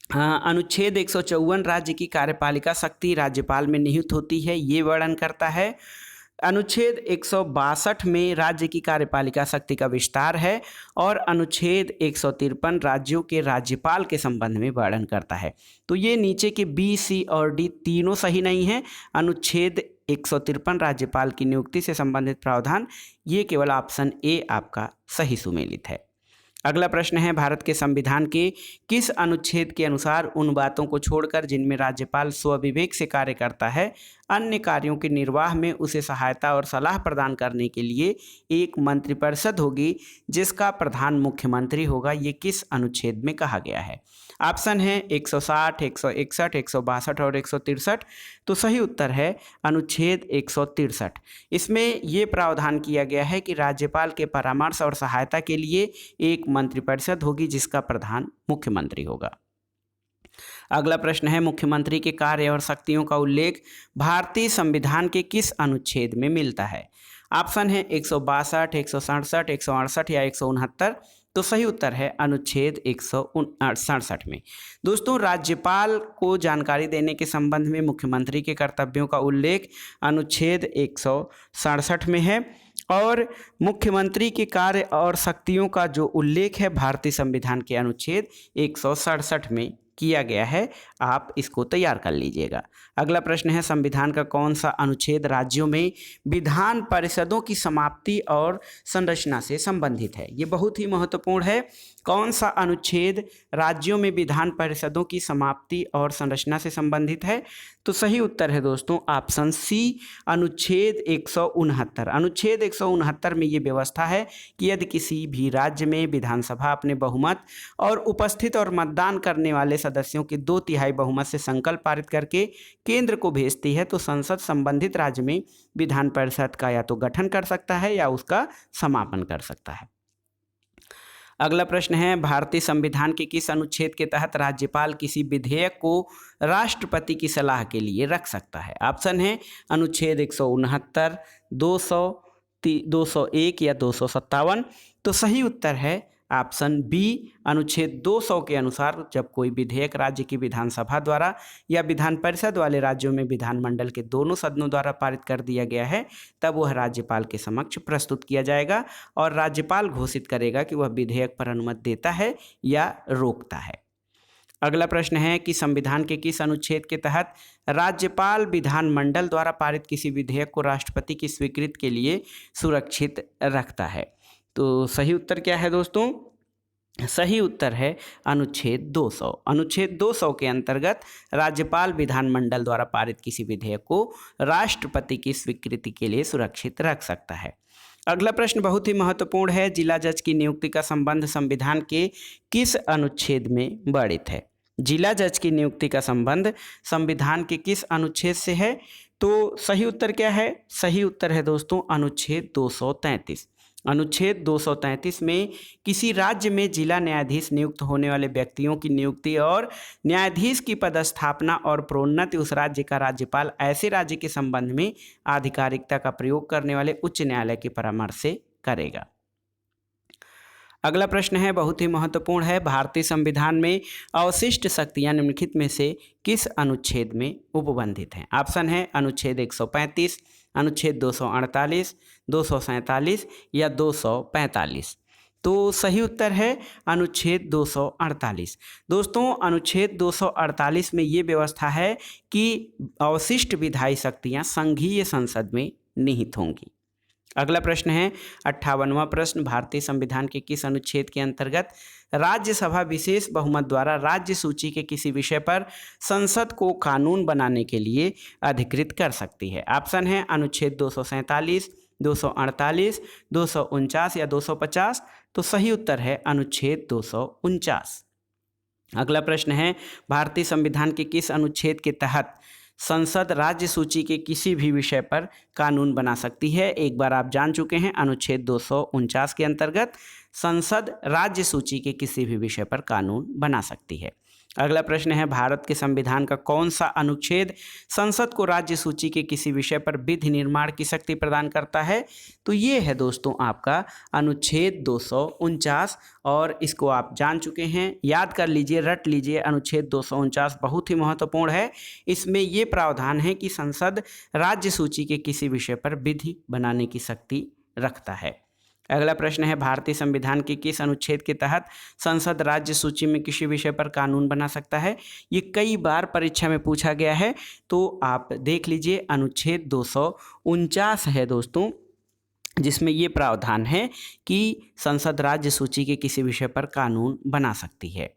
अनुच्छेद 154 राज्य की कार्यपालिका शक्ति राज्यपाल में निहित होती है, ये वर्णन करता है। अनुच्छेद 162 में राज्य की कार्यपालिका शक्ति का विस्तार है और अनुच्छेद 153 राज्यों के राज्यपाल के संबंध में वर्णन करता है। तो ये नीचे के बी, सी और डी तीनों सही नहीं है। अनुच्छेद 153 राज्यपाल की नियुक्ति से संबंधित प्रावधान, ये केवल ऑप्शन ए आपका सही सुमेलित है। अगला प्रश्न है, भारत के संविधान के किस अनुच्छेद के अनुसार उन बातों को छोड़कर जिनमें राज्यपाल स्वविवेक से कार्य करता है, अन्य कार्यों के निर्वाह में उसे सहायता और सलाह प्रदान करने के लिए एक मंत्रिपरिषद होगी जिसका प्रधान मुख्यमंत्री होगा? ये किस अनुच्छेद में कहा गया है? ऑप्शन है 160, 161, 162 और 163। तो सही उत्तर है अनुच्छेद 163। इसमें ये प्रावधान किया गया है कि राज्यपाल के परामर्श और सहायता के लिए एक मंत्रिपरिषद होगी जिसका प्रधान मुख्यमंत्री होगा। अगला प्रश्न है, मुख्यमंत्री के कार्य और शक्तियों का उल्लेख भारतीय संविधान के किस अनुच्छेद में मिलता है? ऑप्शन है 162, 167, 168 या 169। तो सही उत्तर है अनुच्छेद 167 में। दोस्तों, राज्यपाल को जानकारी देने के संबंध में मुख्यमंत्री के कर्तव्यों का उल्लेख अनुच्छेद 167 में है और मुख्यमंत्री के कार्य और शक्तियों का जो उल्लेख है भारतीय संविधान के अनुच्छेद 167 में किया गया है। आप इसको तैयार कर लीजिएगा। अगला प्रश्न है, संविधान का कौन सा अनुच्छेद राज्यों में विधान परिषदों की समाप्ति और संरचना से संबंधित है? ये बहुत ही महत्वपूर्ण है। कौन सा अनुच्छेद राज्यों में विधान परिषदों की समाप्ति और संरचना से संबंधित है? तो सही उत्तर है दोस्तों ऑप्शन सी, अनुच्छेद 169। अनुच्छेद 169 में ये व्यवस्था है कि यदि किसी भी राज्य में विधानसभा अपने बहुमत और उपस्थित और मतदान करने वाले सदस्यों के 2/3 बहुमत से संकल्प पारित करके केंद्र को भेजती है तो संसद संबंधित राज्य में विधान परिषद का या तो गठन कर सकता है या उसका समापन कर सकता है। अगला प्रश्न है, भारतीय संविधान के किस अनुच्छेद के तहत राज्यपाल किसी विधेयक को राष्ट्रपति की सलाह के लिए रख सकता है? ऑप्शन है अनुच्छेद 169, 200, 201 या 257। तो सही उत्तर है ऑप्शन बी, अनुच्छेद 200 के अनुसार जब कोई विधेयक राज्य की विधानसभा द्वारा या विधान परिषद वाले राज्यों में विधानमंडल के दोनों सदनों द्वारा पारित कर दिया गया है तब वह राज्यपाल के समक्ष प्रस्तुत किया जाएगा और राज्यपाल घोषित करेगा कि वह विधेयक पर अनुमति देता है या रोकता है। अगला प्रश्न है कि संविधान के किस अनुच्छेद के तहत राज्यपाल विधानमंडल द्वारा पारित किसी विधेयक को राष्ट्रपति की स्वीकृति के लिए सुरक्षित रखता है? तो सही उत्तर क्या है दोस्तों? सही उत्तर है अनुच्छेद 200। अनुच्छेद 200 के अंतर्गत राज्यपाल विधानमंडल द्वारा पारित किसी विधेयक को राष्ट्रपति की स्वीकृति के लिए सुरक्षित रख सकता है। अगला प्रश्न बहुत ही महत्वपूर्ण है। जिला जज की नियुक्ति का संबंध संविधान के किस अनुच्छेद में वर्णित है? जिला जज की नियुक्ति का संबंध संविधान के किस अनुच्छेद से है? तो सही उत्तर क्या है? सही उत्तर है दोस्तों अनुच्छेद 233। अनुच्छेद 233 में किसी राज्य में जिला न्यायाधीश नियुक्त होने वाले व्यक्तियों की नियुक्ति और न्यायाधीश की पदस्थापना और प्रोन्नति उस राज्य का राज्यपाल ऐसे राज्य के संबंध में आधिकारिकता का प्रयोग करने वाले उच्च न्यायालय के परामर्श से करेगा। अगला प्रश्न है बहुत ही महत्वपूर्ण है। भारतीय संविधान में अवशिष्ट शक्तियां निम्नलिखित में से किस अनुच्छेद में उपबंधित हैं? ऑप्शन है अनुच्छेद 135, अनुच्छेद 248, 247 या 245। तो सही उत्तर है अनुच्छेद 248। दोस्तों अनुच्छेद 248 में ये व्यवस्था है कि अवशिष्ट विधायी शक्तियां संघीय संसद में निहित होंगी। अगला प्रश्न है 58वां प्रश्न। भारतीय संविधान के किस अनुच्छेद के अंतर्गत राज्यसभा विशेष बहुमत द्वारा राज्य सूची के किसी विषय पर संसद को कानून बनाने के लिए अधिकृत कर सकती है? ऑप्शन है अनुच्छेद 247, 248, 249 या 250। तो सही उत्तर है अनुच्छेद 249। अगला प्रश्न है भारतीय संविधान के किस अनुच्छेद के तहत संसद राज्य सूची के किसी भी विषय पर कानून बना सकती है? एक बार आप जान चुके हैं अनुच्छेद 249 के अंतर्गत संसद राज्य सूची के किसी भी विषय पर कानून बना सकती है। अगला प्रश्न है भारत के संविधान का कौन सा अनुच्छेद संसद को राज्य सूची के किसी विषय पर विधि निर्माण की शक्ति प्रदान करता है? तो ये है दोस्तों आपका अनुच्छेद 249 और इसको आप जान चुके हैं, याद कर लीजिए, रट लीजिए। अनुच्छेद 249 बहुत ही महत्वपूर्ण है। इसमें ये प्रावधान है कि संसद राज्य सूची के किसी विषय पर विधि बनाने की शक्ति रखता है। अगला प्रश्न है भारतीय संविधान के किस अनुच्छेद के तहत संसद राज्य सूची में किसी विषय पर कानून बना सकता है? ये कई बार परीक्षा में पूछा गया है, तो आप देख लीजिए अनुच्छेद 249 है दोस्तों, जिसमें ये प्रावधान है कि संसद राज्य सूची के किसी विषय पर कानून बना सकती है।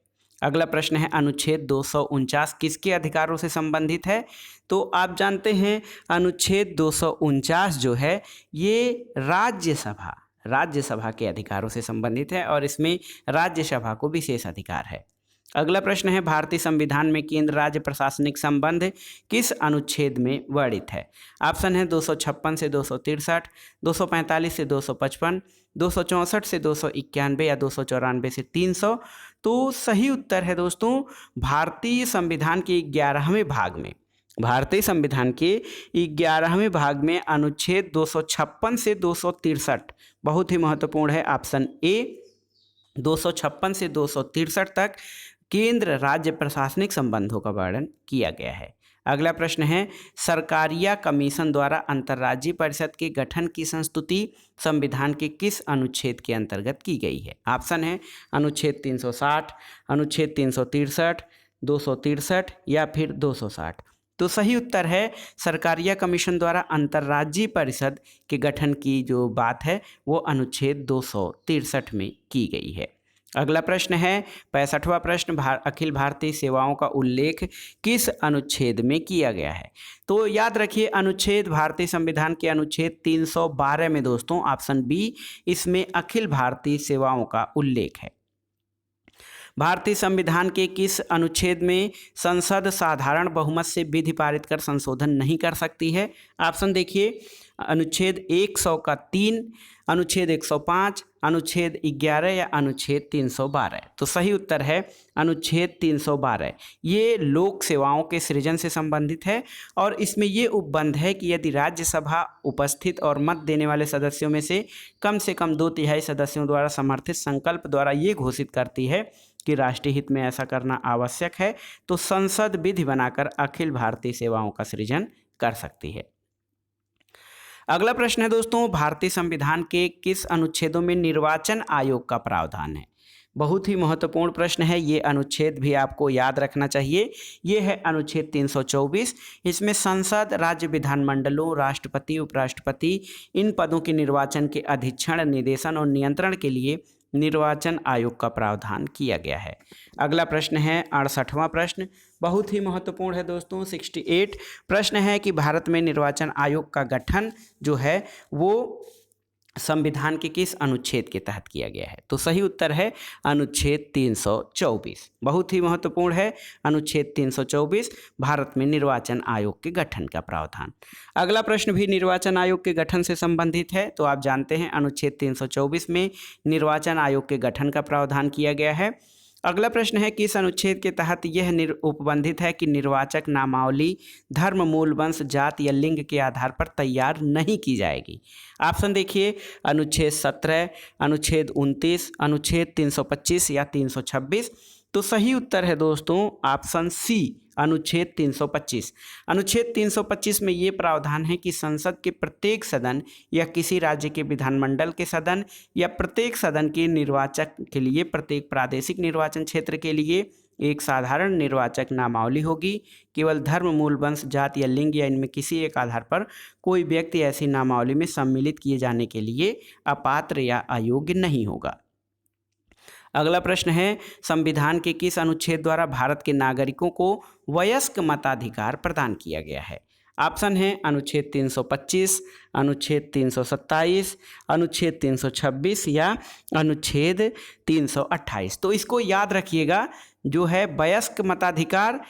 अगला प्रश्न है अनुच्छेद 249 किसके अधिकारों से संबंधित है? तो आप जानते हैं अनुच्छेद 249 जो है ये राज्यसभा के अधिकारों से संबंधित है और इसमें राज्यसभा को विशेष अधिकार है। अगला प्रश्न है भारतीय संविधान में केंद्र राज्य प्रशासनिक संबंध किस अनुच्छेद में वर्णित है? ऑप्शन है 256 से 263, 245 से 255, 264 से 291 या 294 से 300। तो सही उत्तर है दोस्तों भारतीय संविधान के 11वें भाग में, भारतीय संविधान के 11वें भाग में अनुच्छेद 256 से 263 बहुत ही महत्वपूर्ण है। ऑप्शन ए 256 से 263 तक केंद्र राज्य प्रशासनिक संबंधों का वर्णन किया गया है। अगला प्रश्न है सरकारिया कमीशन द्वारा अंतर्राज्यीय परिषद के गठन की संस्तुति संविधान के किस अनुच्छेद के अंतर्गत की गई है? ऑप्शन है अनुच्छेद 360, अनुच्छेद 363, 263 या फिर 260। तो सही उत्तर है सरकारिया कमीशन द्वारा अंतर्राज्यीय परिषद के गठन की जो बात है वो अनुच्छेद 263 में की गई है। अगला प्रश्न है 65वां प्रश्न अखिल भारतीय सेवाओं का उल्लेख किस अनुच्छेद में किया गया है? तो याद रखिए अनुच्छेद भारतीय संविधान के अनुच्छेद 312 में दोस्तों ऑप्शन बी इसमें अखिल भारतीय सेवाओं का उल्लेख है। भारतीय संविधान के किस अनुच्छेद में संसद साधारण बहुमत से विधि पारित कर संशोधन नहीं कर सकती है? ऑप्शन देखिए अनुच्छेद 100 का 3, अनुच्छेद 105, अनुच्छेद 11 या अनुच्छेद 312। तो सही उत्तर है अनुच्छेद 312। ये लोक सेवाओं के सृजन से संबंधित है और इसमें ये उपबंध है कि यदि राज्यसभा उपस्थित और मत देने वाले सदस्यों में से कम 2/3 सदस्यों द्वारा समर्थित संकल्प द्वारा ये घोषित करती है कि राष्ट्रीय हित में ऐसा करना आवश्यक है, तो संसद विधि बनाकर अखिल भारतीय सेवाओं का सृजन कर सकती है। अगला प्रश्न है दोस्तों भारतीय संविधान के किस अनुच्छेदों में निर्वाचन आयोग का प्रावधान है? बहुत ही महत्वपूर्ण प्रश्न है, ये अनुच्छेद भी आपको याद रखना चाहिए। ये है अनुच्छेद 324। इसमें संसद, राज्य विधानमंडलों, राष्ट्रपति, उपराष्ट्रपति इन पदों के निर्वाचन के अधीक्षण, निर्देशन और नियंत्रण के लिए निर्वाचन आयोग का प्रावधान किया गया है। अगला प्रश्न है 68वां प्रश्न, बहुत ही महत्वपूर्ण है दोस्तों। 68 प्रश्न है कि भारत में निर्वाचन आयोग का गठन जो है वो संविधान के किस अनुच्छेद के तहत किया गया है? तो सही उत्तर है अनुच्छेद 324। बहुत ही महत्वपूर्ण है अनुच्छेद 324, भारत में निर्वाचन आयोग के गठन का प्रावधान। अगला प्रश्न भी निर्वाचन आयोग के गठन से संबंधित है। तो आप जानते हैं अनुच्छेद 324 में निर्वाचन आयोग के गठन का प्रावधान किया गया है। अगला प्रश्न है किस अनुच्छेद के तहत यह उपबंधित है कि निर्वाचक नामावली धर्म, मूल, वंश, जाति या लिंग के आधार पर तैयार नहीं की जाएगी? ऑप्शन देखिए, अनुच्छेद 17, अनुच्छेद 29, अनुच्छेद 325 या 326। तो सही उत्तर है दोस्तों ऑप्शन सी, अनुच्छेद 325। अनुच्छेद 325 में ये प्रावधान है कि संसद के प्रत्येक सदन या किसी राज्य के विधानमंडल के सदन या प्रत्येक सदन के निर्वाचक के लिए प्रत्येक प्रादेशिक निर्वाचन क्षेत्र के लिए एक साधारण निर्वाचक नामावली होगी। केवल धर्म, मूल, वंश, जाति या लिंग या इनमें किसी एक आधार पर कोई व्यक्ति ऐसी नामावली में सम्मिलित किए जाने के लिए अपात्र या अयोग्य नहीं होगा। अगला प्रश्न है संविधान के किस अनुच्छेद द्वारा भारत के नागरिकों को वयस्क मताधिकार प्रदान किया गया है? ऑप्शन है अनुच्छेद 325, अनुच्छेद 327, अनुच्छेद 326 या अनुच्छेद 328। तो इसको याद रखिएगा, जो है वयस्क मताधिकार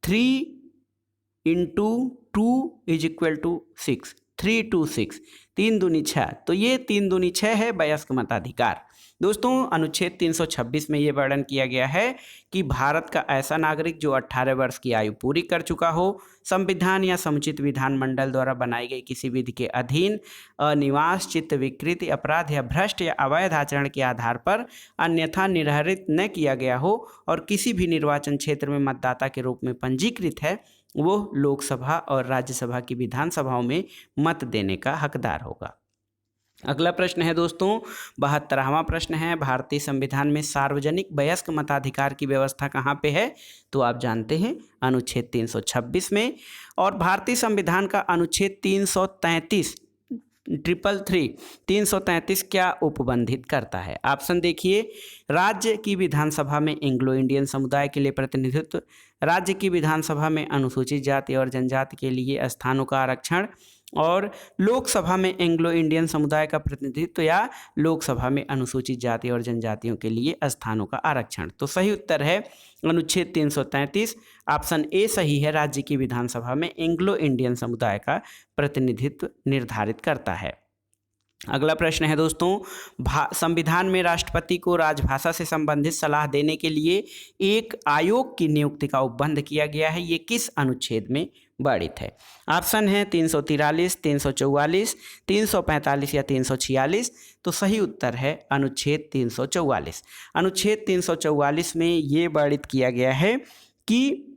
3×2 = 6, 3 to 6, 3 दूनी 6। तो ये 3 दूनी 6 है वयस्क मताधिकार। दोस्तों अनुच्छेद 326 में ये वर्णन किया गया है कि भारत का ऐसा नागरिक जो 18 वर्ष की आयु पूरी कर चुका हो, संविधान या समुचित विधानमंडल द्वारा बनाई गई किसी विधि के अधीन अनिवास, चित्त विकृति, अपराध या भ्रष्ट या अवैध आचरण के आधार पर अन्यथा निर्धारित न किया गया हो और किसी भी निर्वाचन क्षेत्र में मतदाता के रूप में पंजीकृत है, वो लोकसभा और राज्यसभा की विधानसभाओं में मत देने का हकदार होगा। अगला प्रश्न है दोस्तों 72वां प्रश्न है, भारतीय संविधान में सार्वजनिक वयस्क मताधिकार की व्यवस्था कहाँ पे है? तो आप जानते हैं अनुच्छेद 326 में। और भारतीय संविधान का अनुच्छेद 333 क्या उपबंधित करता है? ऑप्शन देखिए, राज्य की विधानसभा में एंग्लो इंडियन समुदाय के लिए प्रतिनिधित्व, राज्य की विधानसभा में अनुसूचित जाति और जनजाति के लिए स्थानों का आरक्षण, और लोकसभा में एंग्लो इंडियन समुदाय का प्रतिनिधित्व या लोकसभा में अनुसूचित जाति और जनजातियों के लिए स्थानों का आरक्षण। तो सही उत्तर है अनुच्छेद 333, ऑप्शन ए सही है, राज्य की विधानसभा में एंग्लो इंडियन समुदाय का प्रतिनिधित्व निर्धारित करता है। अगला प्रश्न है दोस्तों संविधान में राष्ट्रपति को राजभाषा से संबंधित सलाह देने के लिए एक आयोग की नियुक्ति का उपबंध किया गया है, ये किस अनुच्छेद में वर्णित है? ऑप्शन है 343, 344, 345 या 346। तो सही उत्तर है अनुच्छेद 344। अनुच्छेद 344 में ये वर्णित किया गया है कि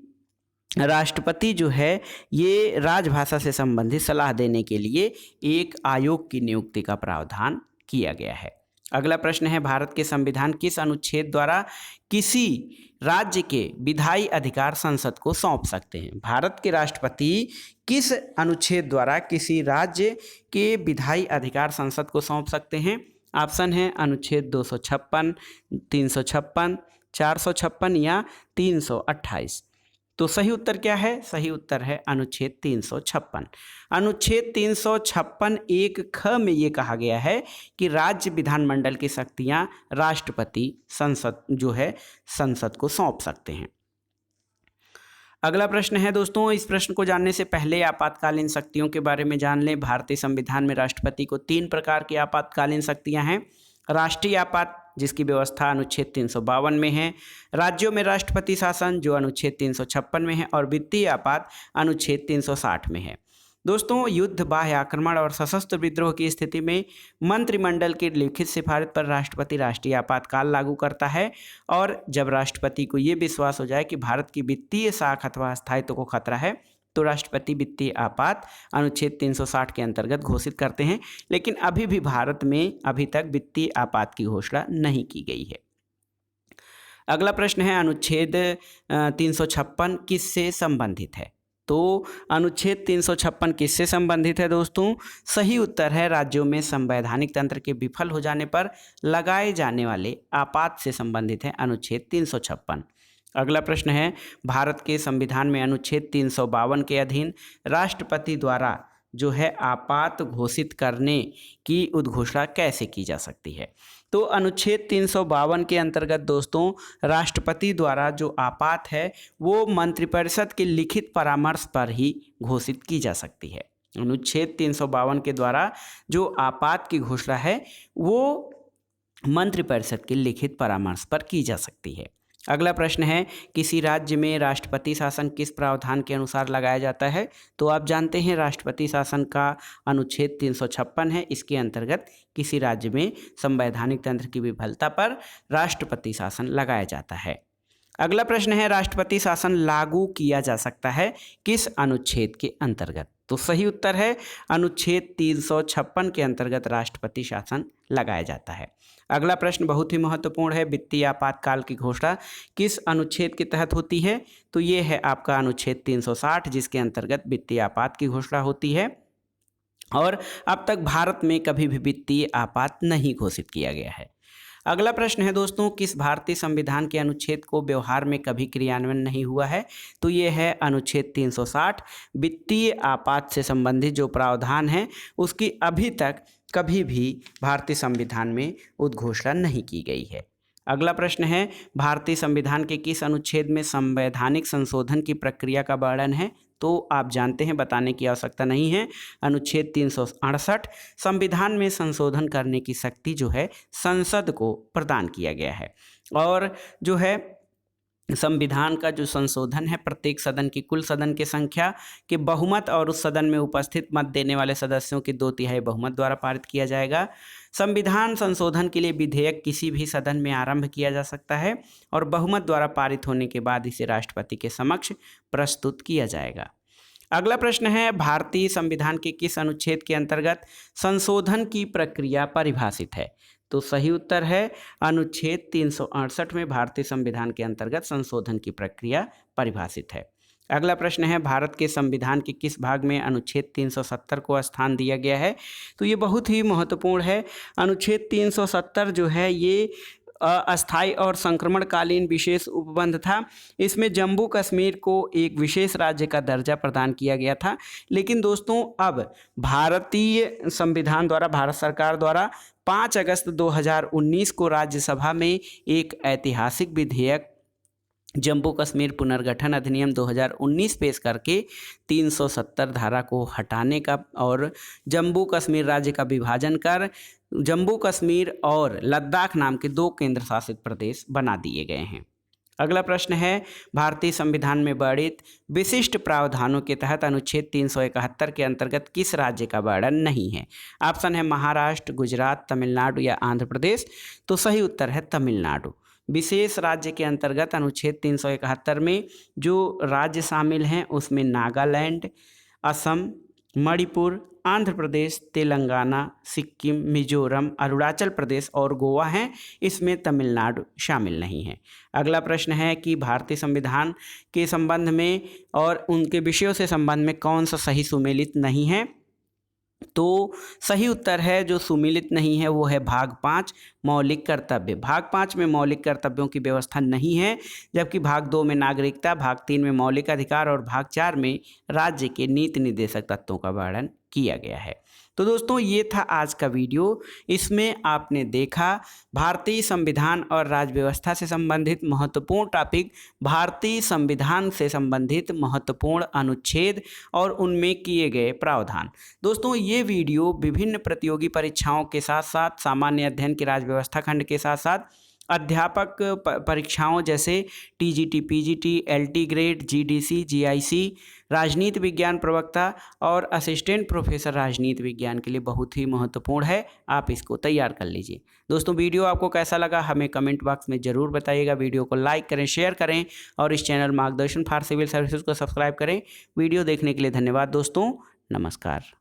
राष्ट्रपति जो है ये राजभाषा से संबंधित सलाह देने के लिए एक आयोग की नियुक्ति का प्रावधान किया गया है। अगला प्रश्न है भारत के संविधान किस अनुच्छेद द्वारा किसी राज्य के विधायी अधिकार संसद को सौंप सकते हैं? भारत के राष्ट्रपति किस अनुच्छेद द्वारा किसी राज्य के विधायी अधिकार संसद को सौंप सकते हैं? ऑप्शन है अनुच्छेद 256, 356, 456 या 328। तो सही उत्तर क्या है? सही उत्तर है अनुच्छेद 356। अनुच्छेद 356 एक ख में ये कहा गया है कि राज्य विधानमंडल की शक्तियां राष्ट्रपति संसद को सौंप सकते हैं। अगला प्रश्न है दोस्तों, इस प्रश्न को जानने से पहले आपातकालीन शक्तियों के बारे में जान लें। भारतीय संविधान में राष्ट्रपति को 3 प्रकार की आपातकालीन शक्तियां हैं। राष्ट्रीय आपात जिसकी व्यवस्था अनुच्छेद 352 में है, राज्यों में राष्ट्रपति शासन जो अनुच्छेद 356 में है, और वित्तीय आपात अनुच्छेद 360 में है। दोस्तों युद्ध, बाह्य आक्रमण और सशस्त्र विद्रोह की स्थिति में मंत्रिमंडल की लिखित सिफारिश पर राष्ट्रपति राष्ट्रीय आपातकाल लागू करता है, और जब राष्ट्रपति को ये विश्वास हो जाए कि भारत की वित्तीय साख अथवा स्थायित्व को खतरा है तो राष्ट्रपति वित्तीय आपात अनुच्छेद 360 के अंतर्गत घोषित करते हैं। लेकिन अभी भी भारत में अभी तक वित्तीय आपात की घोषणा नहीं की गई है। अगला प्रश्न है अनुच्छेद 356 किससे संबंधित है? तो अनुच्छेद 356 किससे संबंधित है दोस्तों? सही उत्तर है राज्यों में संवैधानिक तंत्र के विफल हो जाने पर लगाए जाने वाले आपात से संबंधित है अनुच्छेद 356। अगला प्रश्न है भारत के संविधान में अनुच्छेद 352 के अधीन राष्ट्रपति द्वारा जो है आपात घोषित करने की उद्घोषणा कैसे की जा सकती है। तो अनुच्छेद 352 के अंतर्गत दोस्तों राष्ट्रपति द्वारा जो आपात है वो मंत्रिपरिषद के लिखित परामर्श पर ही घोषित की जा सकती है। अनुच्छेद 352 के द्वारा जो आपात की घोषणा है वो मंत्रिपरिषद के लिखित परामर्श पर की जा सकती है। अगला प्रश्न है, किसी राज्य में राष्ट्रपति शासन किस प्रावधान के अनुसार लगाया जाता है? तो आप जानते हैं राष्ट्रपति शासन का अनुच्छेद 356 है। इसके अंतर्गत किसी राज्य में संवैधानिक तंत्र की विफलता पर राष्ट्रपति शासन लगाया जाता है। अगला प्रश्न है, राष्ट्रपति शासन लागू किया जा सकता है किस अनुच्छेद के अंतर्गत? तो सही उत्तर है अनुच्छेद 356 के अंतर्गत राष्ट्रपति शासन लगाया जाता है। अगला प्रश्न बहुत ही महत्वपूर्ण है, वित्तीय आपातकाल की घोषणा किस अनुच्छेद के तहत होती है? तो ये है आपका अनुच्छेद 360, जिसके अंतर्गत वित्तीय आपात की घोषणा होती है और अब तक भारत में कभी भी वित्तीय आपात नहीं घोषित किया गया है। अगला प्रश्न है दोस्तों, किस भारतीय संविधान के अनुच्छेद को व्यवहार में कभी क्रियान्वयन नहीं हुआ है? तो ये है अनुच्छेद 360। वित्तीय आपात से संबंधित जो प्रावधान है उसकी अभी तक कभी भी भारतीय संविधान में उद्घोषणा नहीं की गई है। अगला प्रश्न है, भारतीय संविधान के किस अनुच्छेद में संवैधानिक संशोधन की प्रक्रिया का वर्णन है? तो आप जानते हैं, बताने की आवश्यकता नहीं है। अनुच्छेद 368 संविधान में संशोधन करने की शक्ति जो है संसद को प्रदान किया गया है और जो है संविधान का जो संशोधन है प्रत्येक सदन की कुल सदन की संख्या के बहुमत और उस सदन में उपस्थित मत देने वाले सदस्यों के 2/3 बहुमत द्वारा पारित किया जाएगा। संविधान संशोधन के लिए विधेयक किसी भी सदन में आरंभ किया जा सकता है और बहुमत द्वारा पारित होने के बाद इसे राष्ट्रपति के समक्ष प्रस्तुत किया जाएगा। अगला प्रश्न है, भारतीय संविधान के किस अनुच्छेद के अंतर्गत संशोधन की प्रक्रिया परिभाषित है? तो सही उत्तर है अनुच्छेद 368 में भारतीय संविधान के अंतर्गत संशोधन की प्रक्रिया परिभाषित है। अगला प्रश्न है, भारत के संविधान के किस भाग में अनुच्छेद 370 को स्थान दिया गया है? तो ये बहुत ही महत्वपूर्ण है। अनुच्छेद 370 जो है ये अस्थायी और संक्रमणकालीन विशेष उपबंध था। इसमें जम्मू कश्मीर को एक विशेष राज्य का दर्जा प्रदान किया गया था। लेकिन दोस्तों अब भारतीय संविधान द्वारा, भारत सरकार द्वारा 5 अगस्त 2019 को राज्यसभा में एक ऐतिहासिक विधेयक जम्मू कश्मीर पुनर्गठन अधिनियम 2019 पेश करके 370 धारा को हटाने का और जम्मू कश्मीर राज्य का विभाजन कर जम्मू कश्मीर और लद्दाख नाम के 2 केंद्र शासित प्रदेश बना दिए गए हैं। अगला प्रश्न है, भारतीय संविधान में वर्णित विशिष्ट प्रावधानों के तहत अनुच्छेद 371 के अंतर्गत किस राज्य का वर्णन नहीं है? ऑप्शन है महाराष्ट्र, गुजरात, तमिलनाडु या आंध्र प्रदेश। तो सही उत्तर है तमिलनाडु। विशेष राज्य के अंतर्गत अनुच्छेद 371 में जो राज्य शामिल हैं उसमें नागालैंड, असम, मणिपुर, आंध्र प्रदेश, तेलंगाना, सिक्किम, मिजोरम, अरुणाचल प्रदेश और गोवा हैं। इसमें तमिलनाडु शामिल नहीं है। अगला प्रश्न है कि भारतीय संविधान के संबंध में और उनके विषयों से संबंध में कौन सा सही सुमेलित नहीं है? तो सही उत्तर है जो सुमेलित नहीं है वो है भाग 5 मौलिक कर्तव्य। भाग 5 में मौलिक कर्तव्यों की व्यवस्था नहीं है, जबकि भाग 2 में नागरिकता, भाग 3 में मौलिक अधिकार और भाग 4 में राज्य के नीति निर्देशक तत्वों का वर्णन किया गया है। तो दोस्तों ये था आज का वीडियो। इसमें आपने देखा भारतीय संविधान और राज्य व्यवस्था से संबंधित महत्वपूर्ण टॉपिक, भारतीय संविधान से संबंधित महत्वपूर्ण अनुच्छेद और उनमें किए गए प्रावधान। दोस्तों ये वीडियो विभिन्न प्रतियोगी परीक्षाओं के साथ साथ सामान्य अध्ययन की राज्य व्यवस्था खंड के साथ साथ अध्यापक परीक्षाओं जैसे TGT, PGT, LT grade, GDC, GIC, राजनीति विज्ञान प्रवक्ता और असिस्टेंट प्रोफेसर राजनीति विज्ञान के लिए बहुत ही महत्वपूर्ण है। आप इसको तैयार कर लीजिए। दोस्तों वीडियो आपको कैसा लगा हमें कमेंट बॉक्स में ज़रूर बताइएगा। वीडियो को लाइक करें, शेयर करें और इस चैनल मार्गदर्शन फॉर सिविल सर्विसेज को सब्सक्राइब करें। वीडियो देखने के लिए धन्यवाद दोस्तों। नमस्कार।